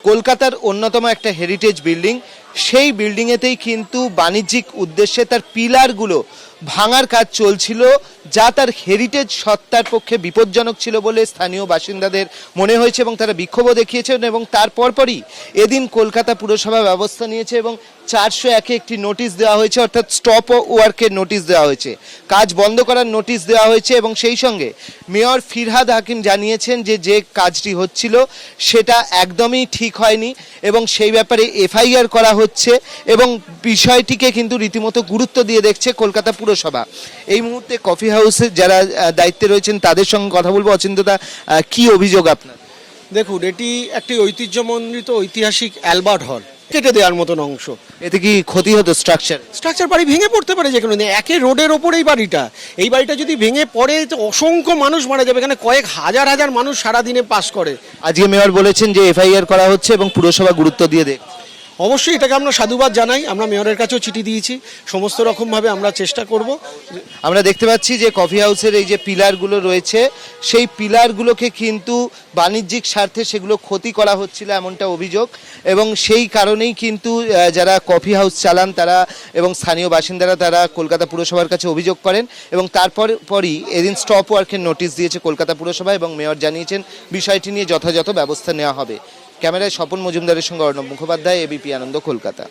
কলকাতার অন্যতম একটা হেরিটেজ বিল্ডিং, সেই বিল্ডিংয়েতেই কিন্তু বাণিজ্যিক উদ্দেশ্যে তার পিলারগুলো ভাঙার কাজ চলছিল, যা তার হেরিটেজ সত্তার পক্ষে বিপজ্জনক ছিল বলে স্থানীয় বাসিন্দাদের মনে হয়েছে এবং তারা বিক্ষোভও দেখিয়েছেন। এবং তার পরপরই এদিন কলকাতা পুরসভা ব্যবস্থা নিয়েছে এবং 401-এ একটি নোটিশ দেওয়া হয়েছে, অর্থাৎ স্টপ ওয়ার্কের নোটিশ দেওয়া হয়েছে, কাজ বন্ধ করার নোটিশ দেওয়া হয়েছে। এবং সেই সঙ্গে মেয়র ফিরহাদ হাকিম জানিয়েছেন যে কাজটি হচ্ছিল সেটা একদমই ঠিক হয়নি এবং সেই ব্যাপারে এফআইআর করা হচ্ছে এবং বিষয়টিকে কিন্তু রীতিমতো গুরুত্ব দিয়ে দেখছে কলকাতা পুরসভা। এই মুহূর্তে কফি হাউসে যারা দায়িত্বে রয়েছেন তাদের সঙ্গে কথা বলবো। অচিন্তদা, কি অভিযোগ আপনার? দেখুন, এটি একটি ঐতিহ্যমণ্ডিত ঐতিহাসিক অ্যালবার্ট হল, কেটে দেওয়ার মতন অংশ। এতে কি ক্ষতি হতো? স্ট্রাকচার বাড়ি ভেঙে পড়তে পারে যে কোনো দিন। একে রোডের ওপর এই বাড়িটা যদি ভেঙে পড়ে তো অসংখ্য মানুষ মারা যাবে। এখানে কয়েক হাজার হাজার মানুষ সারাদিনে পাস করে। আজকে মেয়র বলেছেন যে এফআইআর করা হচ্ছে এবং পুরসভা গুরুত্ব দিয়ে দেখ। অবশ্যই এটাকে আমরা সাধুবাদ জানাই। আমরা মেয়রের কাছেও চিঠি দিয়েছি, সমস্ত রকমভাবে আমরা চেষ্টা করব। আমরা দেখতে পাচ্ছি যে কফি হাউসের এই যে পিলারগুলো রয়েছে, সেই পিলারগুলোকে কিন্তু বাণিজ্যিক স্বার্থে সেগুলো ক্ষতি করা হচ্ছিল এমনটা অভিযোগ। এবং সেই কারণেই কিন্তু যারা কফি হাউস চালান তারা এবং স্থানীয় বাসিন্দারা তারা কলকাতা পুরসভার কাছে অভিযোগ করেন এবং তারপরই এদিন স্টপ ওয়ার্কের নোটিশ দিয়েছে কলকাতা পুরসভা এবং মেয়র জানিয়েছেন বিষয়টি নিয়ে যথাযথ ব্যবস্থা নেওয়া হবে। ক্যামেরায় স্বপন মজুমদারের সঙ্গে অর্ণব মুখোপাধ্যায়, এবিপি আনন্দ, কলকাতা।